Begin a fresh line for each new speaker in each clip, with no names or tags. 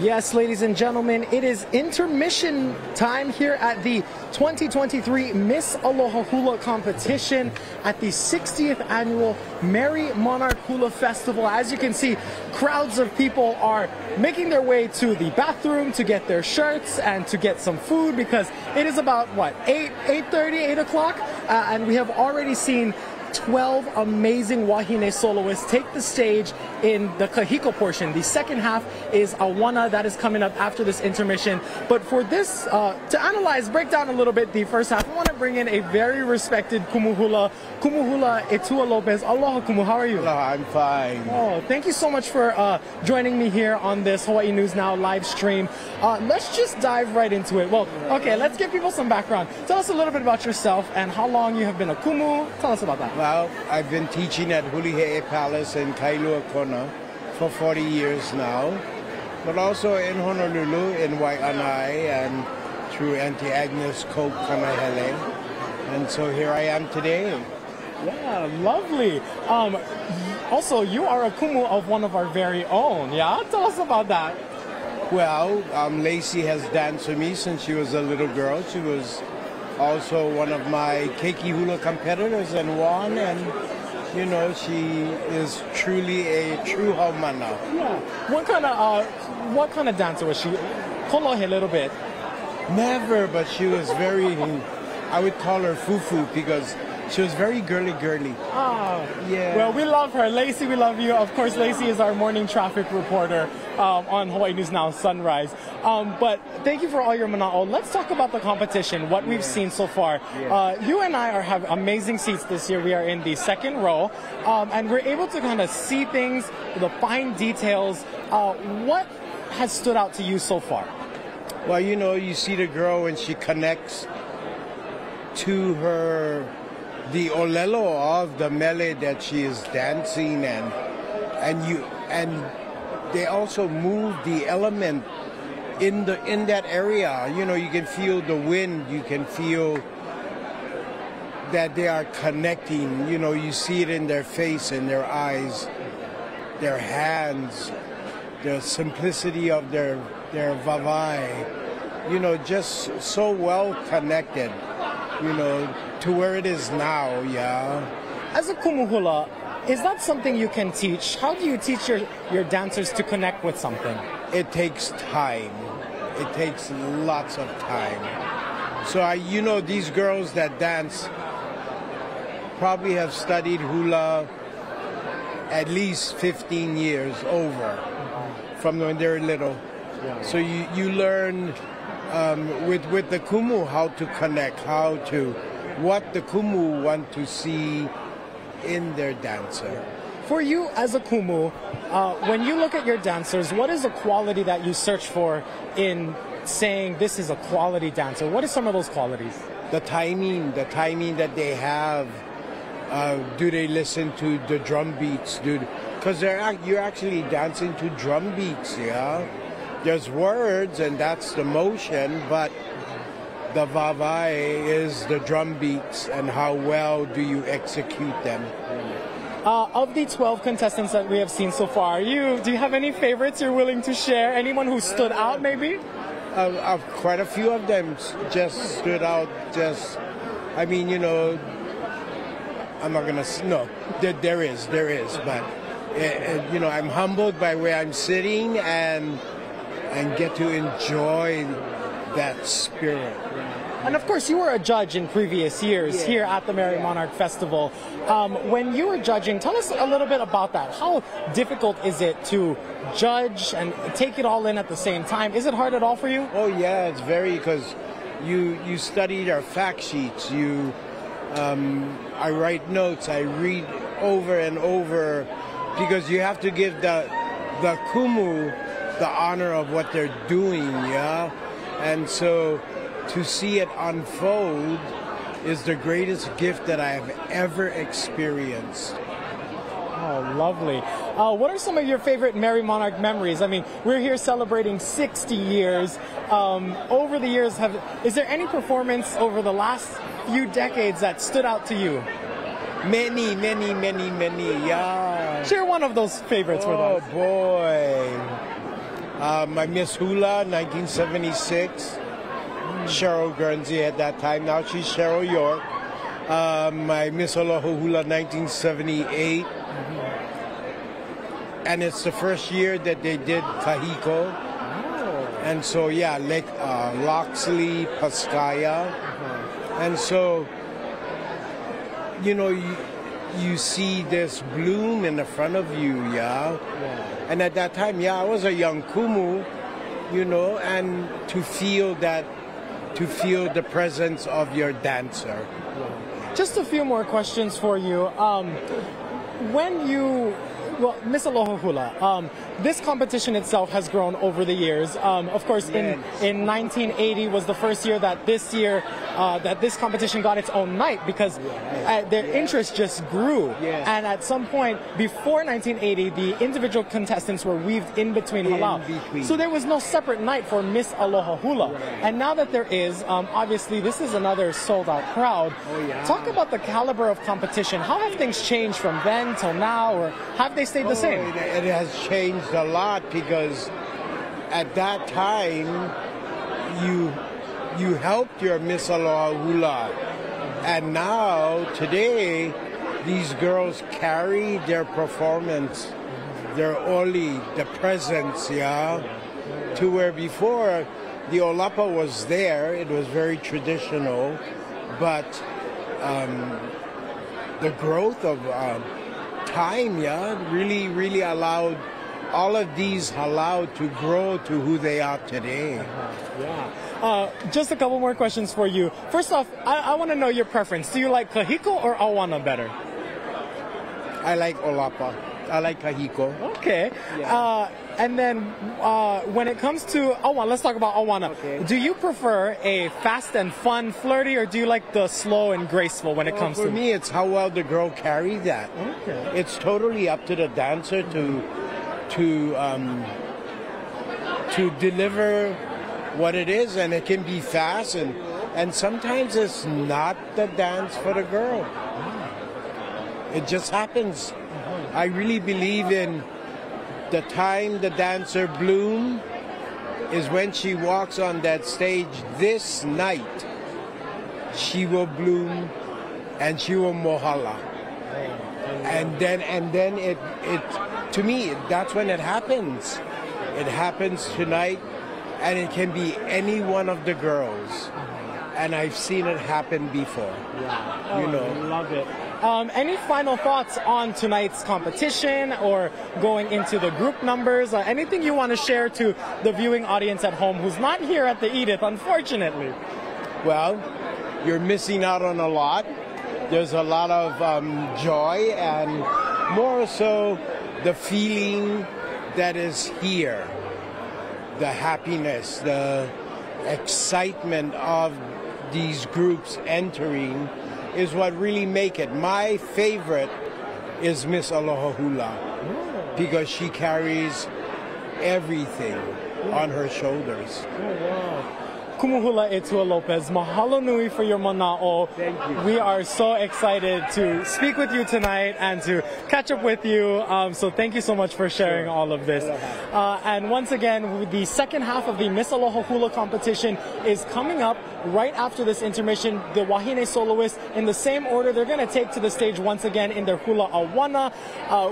Yes, ladies and gentlemen, it is intermission time here at the 2023 Miss Aloha Hula competition at the 60th annual Merrie Monarch Hula Festival. As you can see, crowds of people are making their way to the bathroom to get their shirts and to get some food because it is about, what, 8:30, 8 o'clock? And we have already seen 12 amazing wahine soloists take the stage in the kahiko portion. The second half is Awana that is coming up after this intermission. But for this, to break down a little bit the first half, I want to bring in a very respected kumuhula, Etua Lopez. Aloha Kumu, how are you?
Aloha, I'm fine.
Oh, thank you so much for joining me here on this Hawaii News Now live stream. Let's just dive right into it. Well, okay, let's give people some background. Tell us a little bit about yourself and how long you have been a kumu. Tell us about that.
Well, I've been teaching at Hulihe'e Palace in Kailua Kona for 40 years now, but also in Honolulu, in Waianae, and through Auntie Agnes Coke Kanahele. And so here I am today.
Yeah, lovely. Also, you are a kumu of one of our very own, yeah? Tell us about that.
Well, Lacey has danced with me since she was a little girl. She was also one of my keiki hula competitors and won, and you know, she is truly a true haumana.
Yeah. What kind of dancer was she? Kolohe a little bit.
Never, but she was very, I would call her fufu because she was very girly.
Ah,
yeah.
Well, we love her. Lacey, we love you. Of course, Lacey is our morning traffic reporter on Hawaii News Now Sunrise. But thank you for all your mana'o. Let's talk about the competition, what we've seen so far. You and I have amazing seats this year. We are in the second row, and we're able to kind of see things, the fine details. What has stood out to you so far?
Well, you know, you see the girl when she connects to the olelo of the mele that she is dancing, and they also move the element in that area. You know, you can feel the wind, you can feel that they are connecting. You know, you see it in their face, in their eyes, their hands, the simplicity of their vavai. You know, just so well connected, you know, to where it is now, yeah.
As a kumuhula, is that something you can teach? How do you teach your dancers to connect with something?
It takes time. It takes lots of time. So you know, these girls that dance probably have studied hula at least 15 years over from when they're little. Yeah. So you learn with the kumu how to connect, what the kumu want to see in their dancer.
For you as a kumu, when you look at your dancers, what is a quality that you search for in saying this is a quality dancer? What are some of those qualities?
The timing that they have. Do they listen to the drum beats, dude? Because you're actually dancing to drum beats, yeah? There's words and that's the motion, but the vavai is the drum beats and how well do you execute them.
Of the 12 contestants that we have seen so far, do you have any favorites you're willing to share? Anyone who stood out maybe?
Quite a few of them just stood out. I mean, you know, I'm not gonna, no, there is, but you know, I'm humbled by where I'm sitting and get to enjoy that spirit.
And of course, you were a judge in previous years here at the Merrie Monarch Festival. When you were judging, tell us a little bit about that. How difficult is it to judge and take it all in at the same time? Is it hard at all for you?
Oh yeah, it's very, because you studied our fact sheets. I write notes. I read over and over because you have to give the kumu the honor of what they're doing, yeah? And so to see it unfold is the greatest gift that I have ever experienced.
Oh, lovely. What are some of your favorite Merrie Monarch memories? I mean, we're here celebrating 60 years. Over the years, is there any performance over the last few decades that stood out to you?
Many, yeah.
Share one of those favorites with us.
Oh, boy. My Miss Hula, 1976. Cheryl Guernsey at that time. Now she's Cheryl York. My Miss Aloha Hula, 1978. And it's the first year that they did Kahiko. And so, yeah, Lake Loxley, Paskaya. And so, you know, you see this bloom in the front of you, yeah? And at that time, yeah, I was a young kumu, you know, and to feel the presence of your dancer.
Just a few more questions for you. Well, Miss Aloha Hula, this competition itself has grown over the years. Of course, in 1980 was the first year that this competition got its own night, because their interest just grew. And at some point before 1980, the individual contestants were weaved in between halau. So there was no separate night for Miss Aloha Hula. And now that there is, obviously this is another sold-out crowd. Talk about the caliber of competition. How have things changed from then till now, or have they stayed the same?
It has changed a lot, because at that time you helped your Miss Aloha Hula, and now today these girls carry their performance, their oli, the presence, to where before the olapa was there. It was very traditional, but the growth of time, really allowed all of these halau to grow to who they are today.
Just a couple more questions for you. First off, I want to know your preference. Do you like kahiko or awana better?
I like olapa. I like kahiko.
Okay. And then when it comes to awana, let's talk about awana. Do you prefer a fast and fun flirty, or do you like the slow and graceful when it comes to...
For me, it's how well the girl carries that. It's totally up to the dancer to deliver what it is, and it can be fast, and sometimes it's not the dance for the girl. It just happens. I really believe in the time the dancer bloom is when she walks on that stage this night. She will bloom and she will mohala. And then it to me, that's when it happens. It happens tonight, and it can be any one of the girls. And I've seen it happen before. You know.
I love it. Any final thoughts on tonight's competition, or going into the group numbers? Anything you want to share to the viewing audience at home who's not here at the Edith, unfortunately?
Well, you're missing out on a lot. There's a lot of joy, and more so the feeling that is here. The happiness, the excitement of these groups entering is what really make it. My favorite is Miss Aloha Hula, because she carries everything on her shoulders.
Kumuhula Etua Lopez, mahalo nui for your mana'o.
Thank you.
We are so excited to speak with you tonight and to catch up with you. So thank you so much for sharing all of this. And once again, the second half of the Miss Aloha Hula competition is coming up right after this intermission. The Wahine soloists, in the same order, they're going to take to the stage once again in their hula awana.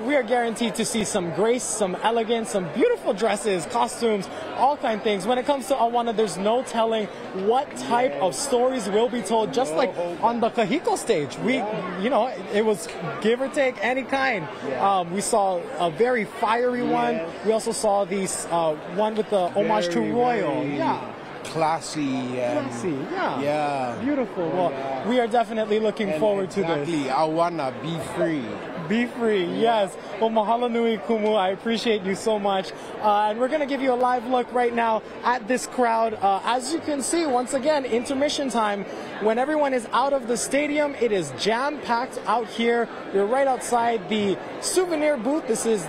We are guaranteed to see some grace, some elegance, some beautiful dresses, costumes, all kind of things. When it comes to awana, there's no telling what type of stories will be told. Just like on the kahiko stage, it was give or take any kind. We saw a very fiery one. We also saw these one with the homage to royal.
Classy.
Beautiful. Well, we are definitely looking forward to this.
Awana, be free.
Be free, yes. Well, mahalo nui kumu. I appreciate you so much. And we're going to give you a live look right now at this crowd. As you can see, once again, intermission time. When everyone is out of the stadium, it is jam-packed out here. You're right outside the souvenir booth. This is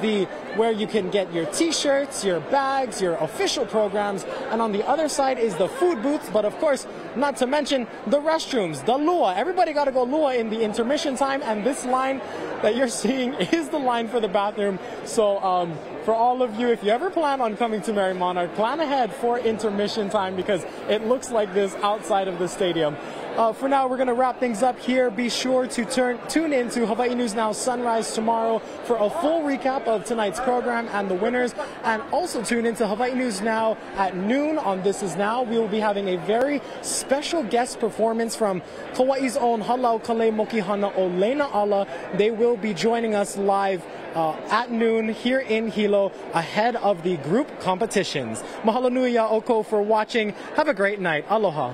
where you can get your t-shirts, your bags, your official programs. And on the other side is the food booths. But of course, not to mention the restrooms, the lua. Everybody got to go lua in the intermission time. And this line that you're seeing is the line for the bathroom. So for all of you, if you ever plan on coming to Merrie Monarch, plan ahead for intermission time because it looks like this outside of the stadium. For now, we're going to wrap things up here. Be sure to tune in to Hawaii News Now Sunrise tomorrow for a full recap of tonight's program and the winners. And also tune in to Hawaii News Now at noon on This Is Now. We will be having a very special guest performance from Kauai's own Halau Kale Mokihana Olena Ala. They will be joining us live at noon here in Hilo ahead of the group competitions. Mahalo nui ya oko for watching. Have a great night. Aloha.